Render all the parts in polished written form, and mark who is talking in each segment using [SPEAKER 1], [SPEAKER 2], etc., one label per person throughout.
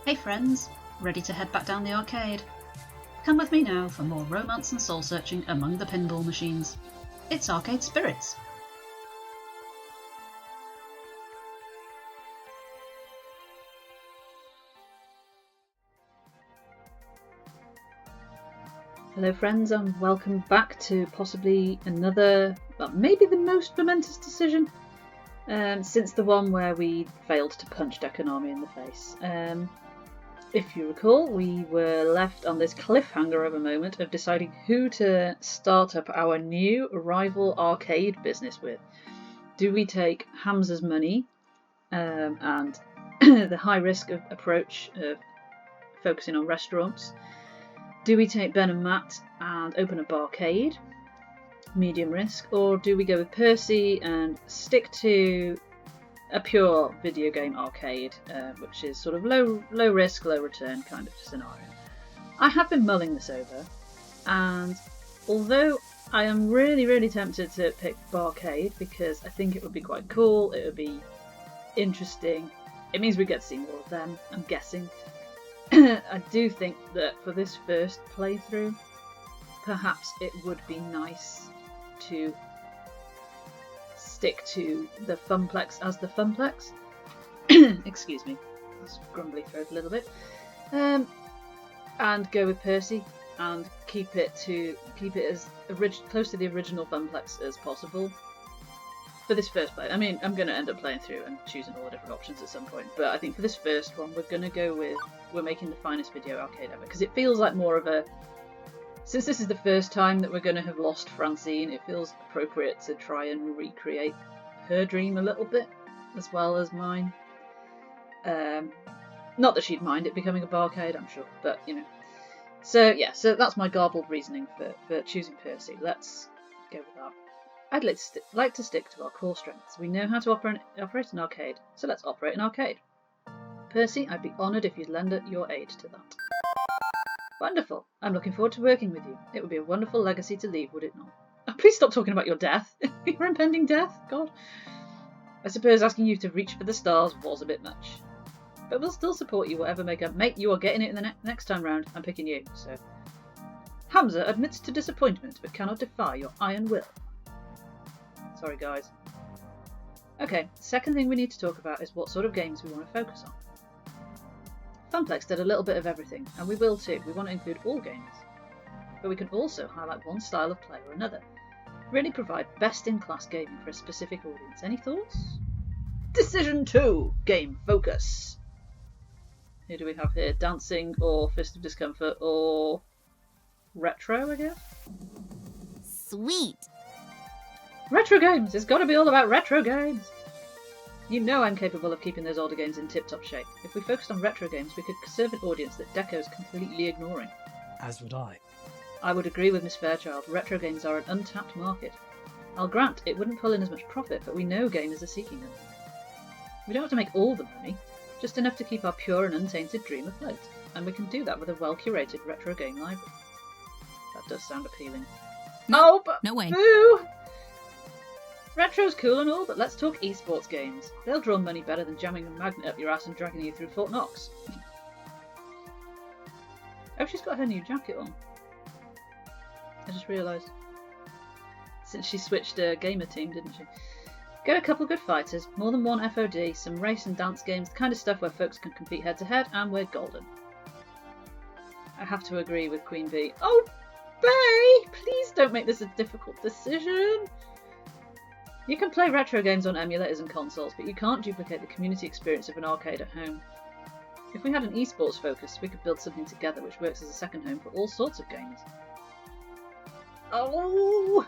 [SPEAKER 1] Hey friends, ready to head back down the arcade? Come with me now for more romance and soul searching among the pinball machines. It's Arcade Spirits. Hello friends, and welcome back to possibly another, well, maybe the most momentous decision since the one where we failed to punch Dekonami in the face. If you recall, we were left on this cliffhanger of a moment of deciding who to start up our new rival arcade business with. Do we take Hamza's money and the high-risk approach of focusing on restaurants? Do we take Ben and Matt and open a barcade, medium risk, or do we go with Percy and stick to a pure video game arcade, which is sort of low risk, low return kind of scenario? I have been mulling this over, and although I am really tempted to pick barcade because I think it would be quite cool, it would be interesting, it means we get to see more of them, I'm guessing. I do think that for this first playthrough, perhaps it would be nice to stick to the Funplex as the Funplex. Excuse me, it's grumbly throat a little bit. And go with Percy and keep it as close to the original Funplex as possible. For this first play, I mean, I'm going to end up playing through and choosing all the different options at some point, but I think for this first one, we're going to go with we're making the finest video arcade ever, because it feels like more of a, since this is the first time that we're going to have lost Francine, it feels appropriate to try and recreate her dream a little bit, as well as mine. Not that she'd mind it becoming a barcade, I'm sure, but you know. So yeah, so that's my garbled reasoning for choosing Percy. Let's go with that. I'd like to stick to our core strengths. We know how to operate an arcade, so let's operate an arcade. Percy, I'd be honoured if you'd lend your aid to that. Wonderful. I'm looking forward to working with you. It would be a wonderful legacy to leave, would it not? Oh, please stop talking about your death. Your impending death? God. I suppose asking you to reach for the stars was a bit much. But we'll still support you, whatever mate, you are getting it in the next time round. I'm picking you, so. Hamza admits to disappointment, but cannot defy your iron will. Sorry, guys. Okay, second thing we need to talk about is what sort of games we want to focus on. Funplex did a little bit of everything, and we will too. We want to include all games. But we can also highlight one style of play or another. Really provide best-in-class gaming for a specific audience. Any thoughts? Decision 2! Game focus. Who do we have here? Dancing, or Fist of Discomfort, or retro, I guess?
[SPEAKER 2] Sweet!
[SPEAKER 1] Retro games! It's got to be all about retro games! You know I'm capable of keeping those older games in tip-top shape. If we focused on retro games, we could serve an audience that Deco's completely ignoring.
[SPEAKER 3] As would I.
[SPEAKER 1] I would agree with Miss Fairchild. Retro games are an untapped market. I'll grant it wouldn't pull in as much profit, but we know gamers are seeking them. We don't have to make all the money, just enough to keep our pure and untainted dream afloat. And we can do that with a well-curated retro game library. That does sound appealing.
[SPEAKER 2] No,
[SPEAKER 1] but
[SPEAKER 2] no way.
[SPEAKER 1] Boo! Retro's cool and all, but let's talk esports games. They'll draw money better than jamming a magnet up your ass and dragging you through Fort Knox. Oh, she's got her new jacket on. I just realised. Since she switched a gamer team, didn't she? Get a couple good fighters, more than one FOD, some race and dance games, the kind of stuff where folks can compete head to head, and we're golden. I have to agree with Queen Bee. Oh, Bay! Please don't make this a difficult decision. You can play retro games on emulators and consoles, but you can't duplicate the community experience of an arcade at home. If we had an esports focus, we could build something together which works as a second home for all sorts of games. Oh!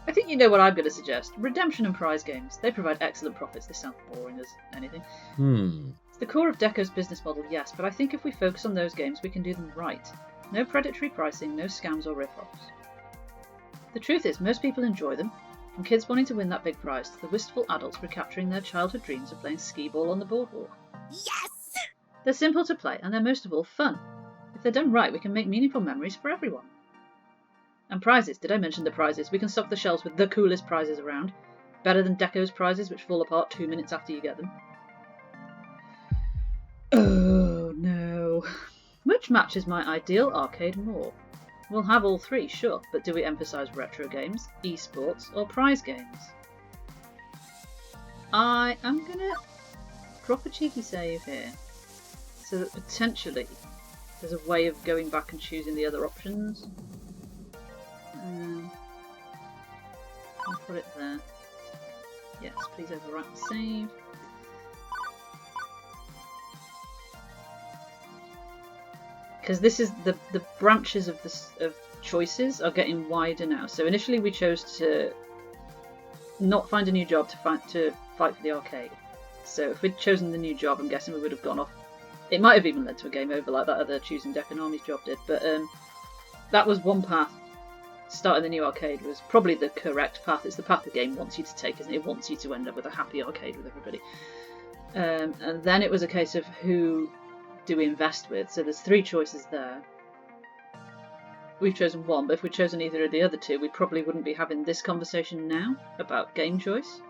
[SPEAKER 1] I think you know what I'm going to suggest. Redemption and prize games. They provide excellent profits. They sound boring as anything. It's the core of Deco's business model, yes, but I think if we focus on those games, we can do them right. No predatory pricing, no scams or rip-offs. The truth is, most people enjoy them. From kids wanting to win that big prize to the wistful adults recapturing their childhood dreams of playing skee-ball on the boardwalk.
[SPEAKER 2] Yes!
[SPEAKER 1] They're simple to play, and they're most of all fun. If they're done right, we can make meaningful memories for everyone. And prizes. Did I mention the prizes? We can stock the shelves with the coolest prizes around. Better than Deco's prizes, which fall apart 2 minutes after you get them. Oh no. Which matches my ideal arcade more? We'll have all three, sure, but do we emphasise retro games, esports, or prize games? I am gonna drop a cheeky save here, so that potentially there's a way of going back and choosing the other options. I'll put it there. Yes, please overwrite the save. Because this is the branches of choices are getting wider now. So initially we chose to not find a new job to fight for the arcade. So if we'd chosen the new job, I'm guessing we would have gone off. It might have even led to a game over like that other choosing Deck and Armies job did. But that was one path. Starting the new arcade was probably the correct path. It's the path the game wants you to take, isn't it? It wants you to end up with a happy arcade with everybody. And then it was a case of who do we invest with? So there's three choices there. We've chosen one, but if we'd chosen either of the other two, we probably wouldn't be having this conversation now about game choice.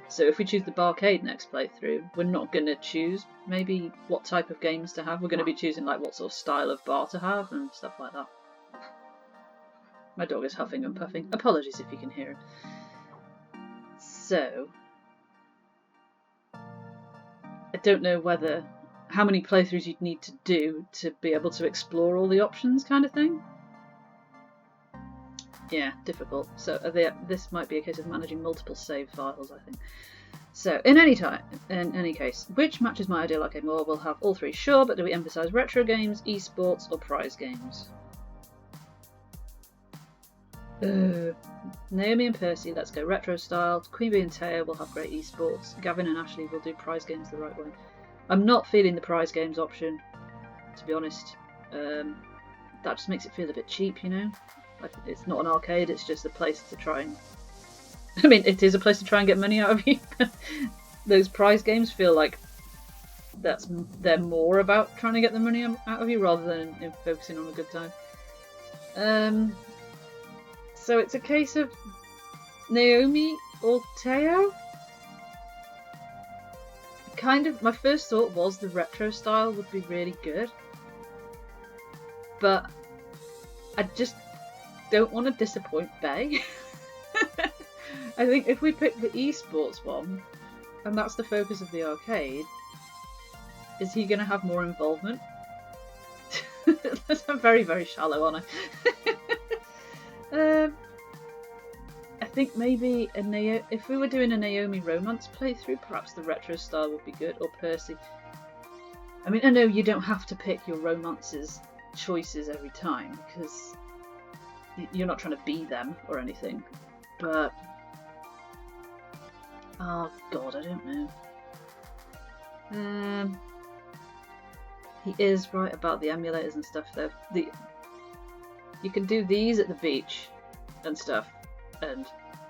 [SPEAKER 1] So if we choose the barcade next playthrough, we're not going to choose maybe what type of games to have. We're going to be choosing like what sort of style of bar to have and stuff like that. My dog is huffing and puffing. Apologies if you can hear him. So I don't know how many playthroughs you'd need to do to be able to explore all the options, kind of thing. Yeah, difficult. So this might be a case of managing multiple save files, I think. So in any case, which matches my ideal arcade more? We'll have all three, sure, but do we emphasise retro games, esports, or prize games? Naomi and Percy, let's go retro style. Queen Bee and Taya will have great esports. Gavin and Ashley will do prize games the right way. I'm not feeling the prize games option, to be honest. That just makes it feel a bit cheap, you know? Like, it's not an arcade, it's just a place to try and... I mean, it is a place to try and get money out of you. Those prize games feel like they're more about trying to get the money out of you rather than focusing on a good time. So it's a case of Naomi or Teo? Kind of, my first thought was the retro style would be really good, but I just don't want to disappoint Bay. I think if we pick the esports one, and that's the focus of the arcade, is he going to have more involvement? I'm very, very shallow, aren't I? I think maybe if we were doing a Naomi romance playthrough, perhaps the retro style would be good, or Percy. I mean, I know you don't have to pick your romances choices every time, because you're not trying to be them or anything, but... oh god, I don't know. He is right about the emulators and stuff though. You can do these at the beach and stuff, and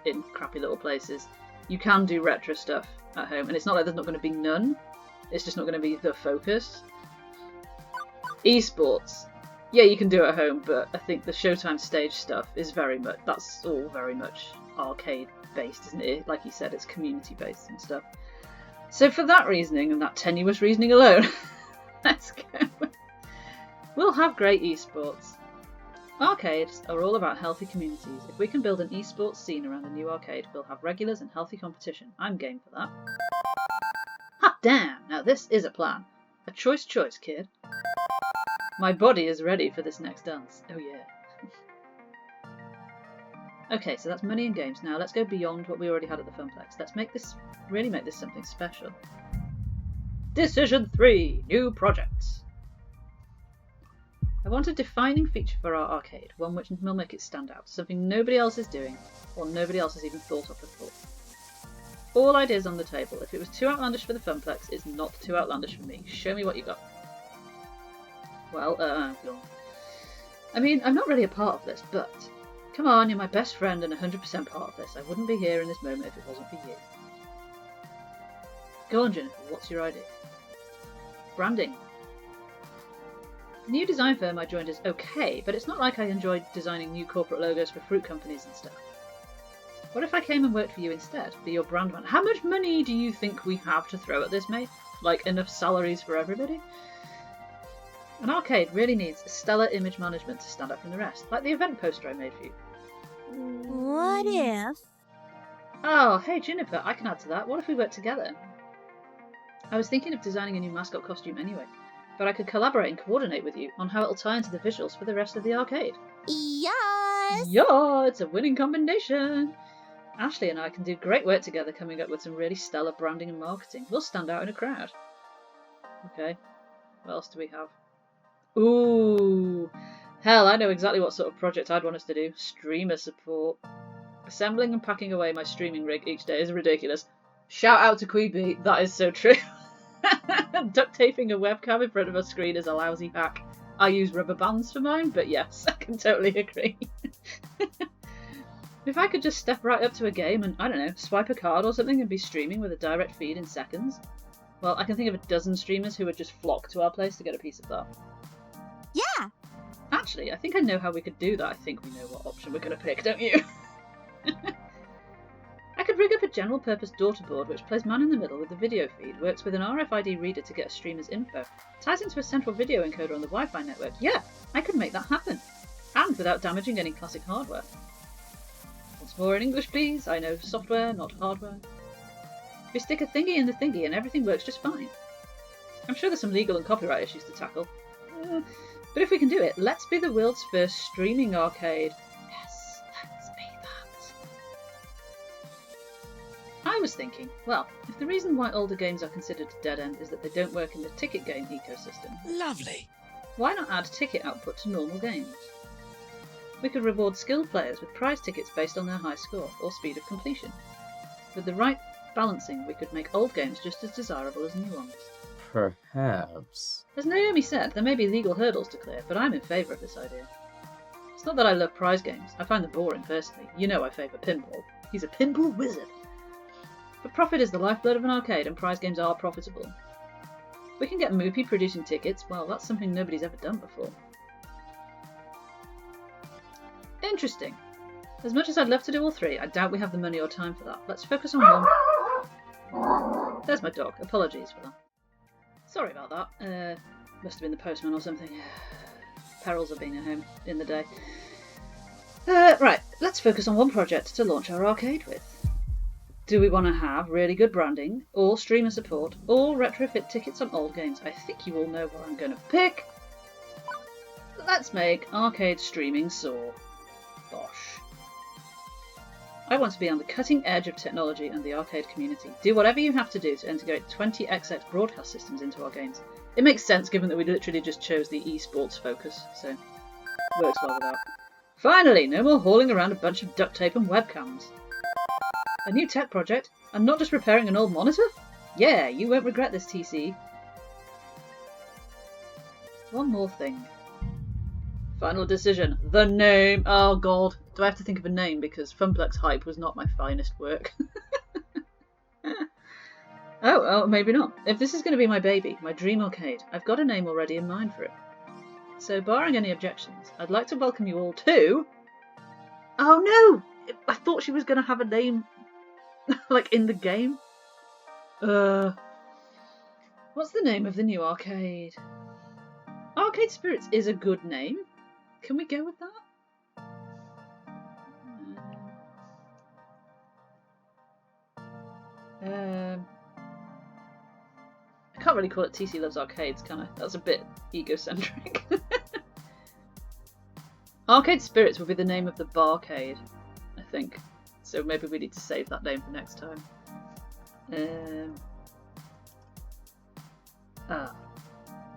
[SPEAKER 1] in crappy little places. You can do retro stuff at home, and it's not like there's not going to be none, it's just not going to be the focus. Esports, yeah, you can do it at home, but I think the Showtime stage stuff is that's all very much arcade based, isn't it? Like you said, it's community based and stuff. So for that reasoning, and that tenuous reasoning alone, let's go. We'll have great esports. Arcades are all about healthy communities. If we can build an esports scene around the new arcade, we'll have regulars and healthy competition. I'm game for that. Hot damn! Now this is a plan. A choice, kid. My body is ready for this next dance. Oh yeah. Okay, so that's money and games. Now let's go beyond what we already had at the Funplex. Let's really make this something special. Decision 3. New projects. I want a defining feature for our arcade, one which will make it stand out, something nobody else is doing, or nobody else has even thought of before. All ideas on the table. If it was too outlandish for the Funplex, it's not too outlandish for me. Show me what you got. Well, I mean, I'm not really a part of this, but come on, you're my best friend and 100% part of this. I wouldn't be here in this moment if it wasn't for you. Go on, Jennifer, what's your idea? Branding. The new design firm I joined is okay, but it's not like I enjoyed designing new corporate logos for fruit companies and stuff. What if I came and worked for you instead? Be your brand man? How much money do you think we have to throw at this, mate? Like, enough salaries for everybody? An arcade really needs stellar image management to stand out from the rest, like the event poster I made for you.
[SPEAKER 2] What if?
[SPEAKER 1] Oh, hey Juniper, I can add to that. What if we work together? I was thinking of designing a new mascot costume anyway, but I could collaborate and coordinate with you on how it'll tie into the visuals for the rest of the arcade.
[SPEAKER 2] Yes!
[SPEAKER 1] Yeah, it's a winning combination! Ashley and I can do great work together coming up with some really stellar branding and marketing. We'll stand out in a crowd. Okay, what else do we have? Ooh, hell, I know exactly what sort of project I'd want us to do. Streamer support. Assembling and packing away my streaming rig each day is ridiculous. Shout out to Queeby, that is so true. Duct taping a webcam in front of a screen is a lousy hack. I use rubber bands for mine, but yes, I can totally agree. If I could just step right up to a game and, I don't know, swipe a card or something and be streaming with a direct feed in seconds, well, I can think of a dozen streamers who would just flock to our place to get a piece of that.
[SPEAKER 2] Yeah!
[SPEAKER 1] Actually, I think I know how we could do that. I think we know what option we're going to pick, don't you? I could rig up a general purpose daughter board which plays man in the middle with the video feed, works with an RFID reader to get a streamer's info, ties into a central video encoder on the Wi-Fi network. Yeah, I could make that happen. And without damaging any classic hardware. Once more in English, please. I know software, not hardware. We stick a thingy in the thingy and everything works just fine. I'm sure there's some legal and copyright issues to tackle. But if we can do it, let's be the world's first streaming arcade. Yes, let's be that. I was thinking, well, if the reason why older games are considered a dead end is that they don't work in the ticket game ecosystem,
[SPEAKER 3] Lovely.
[SPEAKER 1] why not add ticket output to normal games? We could reward skilled players with prize tickets based on their high score or speed of completion. With the right balancing, we could make old games just as desirable as new ones.
[SPEAKER 3] Perhaps.
[SPEAKER 1] As Naomi said, there may be legal hurdles to clear, but I'm in favour of this idea. It's not that I love prize games. I find them boring personally. You know I favour pinball. He's a pinball wizard. But profit is the lifeblood of an arcade, and prize games are profitable. We can get Moopy producing tickets. Well, that's something nobody's ever done before. Interesting. As much as I'd love to do all three, I doubt we have the money or time for that. Let's focus on one. There's my dog. Apologies for that. Sorry about that. Must have been the postman or something. Perils of being at home in the day. Right, let's focus on one project to launch our arcade with. Do we want to have really good branding, or streamer support, or retrofit tickets on old games? I think you all know what I'm going to pick. Let's make arcade streaming soar. Bosh. I want to be on the cutting edge of technology and the arcade community. Do whatever you have to do to integrate 20xx broadcast systems into our games. It makes sense given that we literally just chose the esports focus, so works well with that. Finally, no more hauling around a bunch of duct tape and webcams. A new tech project, and not just repairing an old monitor? Yeah, you won't regret this, TC. One more thing. Final decision. The name. Oh god. Do I have to think of a name because Funplex Hype was not my finest work? Oh, maybe not. If this is going to be my baby, my dream arcade, I've got a name already in mind for it. So barring any objections, I'd like to welcome you all to... Oh no! I thought she was going to have a name like in the game. What's the name of the new arcade? Arcade Spirits is a good name. Can we go with that? I can't really call it TC Loves Arcades, can I? That's a bit egocentric. Arcade Spirits would be the name of the barcade, I think. So maybe we need to save that name for next time.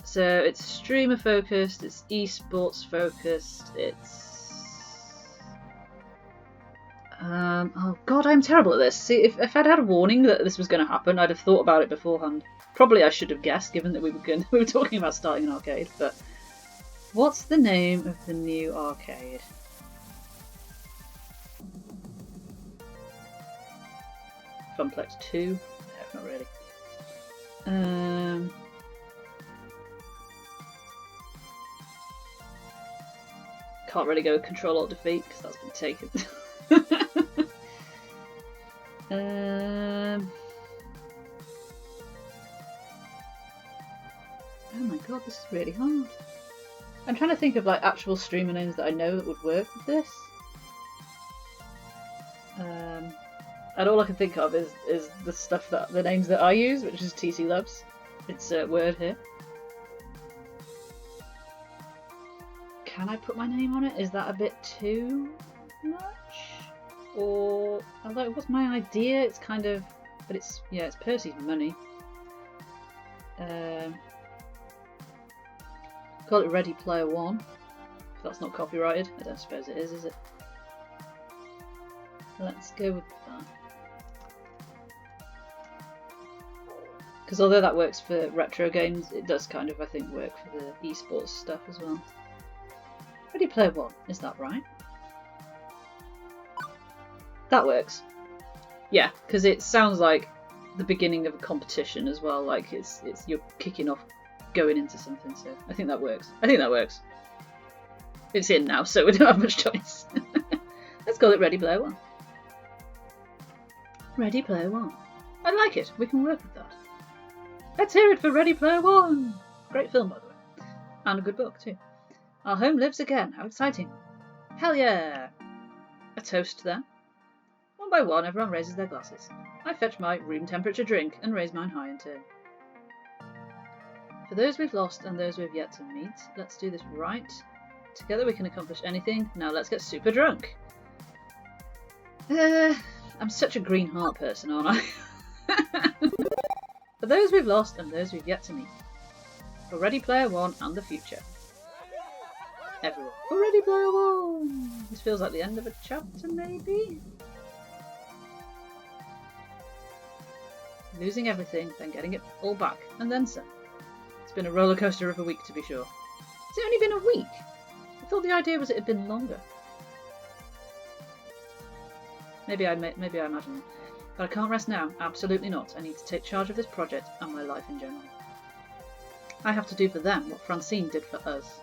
[SPEAKER 1] So it's streamer focused, it's esports focused, it's... oh god, I'm terrible at this. See, if I'd had a warning that this was going to happen, I'd have thought about it beforehand. Probably I should have guessed, given that we were talking about starting an arcade, but... What's the name of the new arcade? Funplex 2? No, not really. Can't really go with Control Alt Defeat because that's been taken. Oh my god, this is really hard. I'm trying to think of like actual streamer names that I know that would work with this. And all I can think of is the names that I use, which is TC Loves. It's a word here. Can I put my name on it? Is that a bit too much? Or, although it was my idea, it's kind of, but it's, yeah, it's Percy's money. Call it Ready Player One. If that's not copyrighted, I don't suppose it is it? Let's go with that. Because although that works for retro games, it does kind of, I think, work for the esports stuff as well. Ready Player One, is that right? That works. Yeah, because it sounds like the beginning of a competition as well. Like it's you're kicking off, going into something. So I think that works. It's in now, so we don't have much choice. Let's call it Ready Player One. Ready Player One. I like it. We can work with that. Let's hear it for Ready Player One. Great film, by the way, and a good book too. Our home lives again. How exciting! Hell yeah! A toast then. One by one, everyone raises their glasses. I fetch my room temperature drink and raise mine high in turn. For those we've lost and those we've yet to meet, let's do this right. Together we can accomplish anything. Now let's get super drunk. I'm such a green heart person, aren't I? For those we've lost and those we've yet to meet. For Ready Player One and the future. Everyone. For Ready Player One! This feels like the end of a chapter, maybe? Losing everything, then getting it all back, and then some. It's been a roller coaster of a week, to be sure. Has it only been a week? I thought the idea was it had been longer. Maybe I imagine it. But I can't rest now. Absolutely not. I need to take charge of this project and my life in general. I have to do for them what Francine did for us.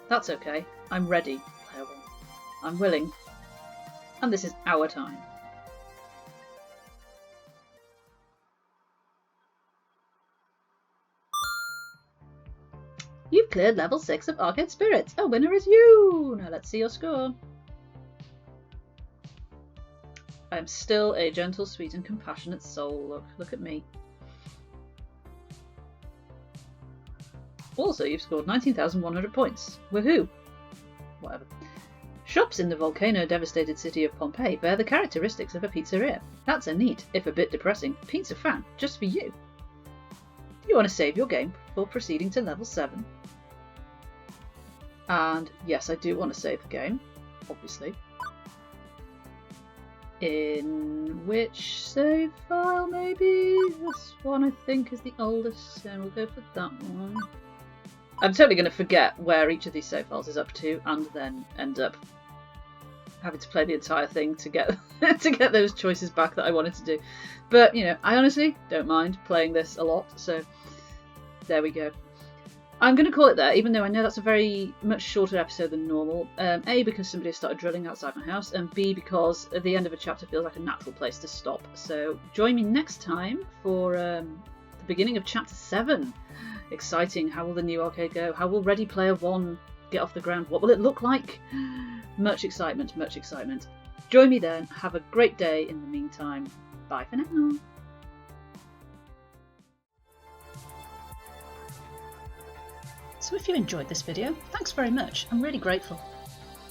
[SPEAKER 1] That's okay. I'm ready, Player One. I'm willing. And this is our time. You've cleared level 6 of Arcade Spirits. A winner is you! Now let's see your score. I am still a gentle, sweet and compassionate soul. Look at me. Also, you've scored 19,100 points. Woohoo! Whatever. Shops in the volcano-devastated city of Pompeii bear the characteristics of a pizzeria. That's a neat, if a bit depressing, pizza fan just for you. Do you want to save your game before proceeding to level 7? And yes, I do want to save the game, obviously. In which save file, maybe? This one, I think, is the oldest, and we'll go for that one. I'm totally going to forget where each of these save files is up to, and then end up having to play the entire thing to get to get those choices back that I wanted to do. But, you know, I honestly don't mind playing this a lot, so there we go. I'm going to call it there, even though I know that's a very much shorter episode than normal. A, because somebody has started drilling outside my house, and B, because at the end of a chapter feels like a natural place to stop. So join me next time for the beginning of chapter 7. Exciting. How will the new arcade go? How will Ready Player One get off the ground? What will it look like? Much excitement, much excitement. Join me then. Have a great day in the meantime. Bye for now. So if you enjoyed this video, thanks very much. I'm really grateful.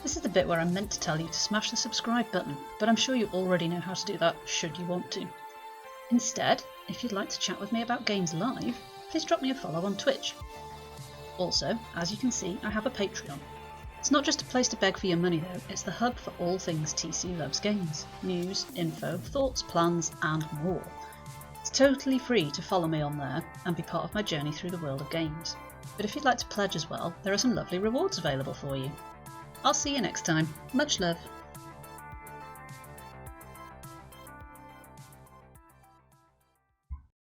[SPEAKER 1] This is the bit where I'm meant to tell you to smash the subscribe button, but I'm sure you already know how to do that should you want to. Instead, if you'd like to chat with me about games live, please drop me a follow on Twitch. Also, as you can see, I have a Patreon. It's not just a place to beg for your money though, it's the hub for all things TC Loves Games. News, info, thoughts, plans and more. It's totally free to follow me on there and be part of my journey through the world of games. But if you'd like to pledge as well, there are some lovely rewards available for you. I'll see you next time. Much love.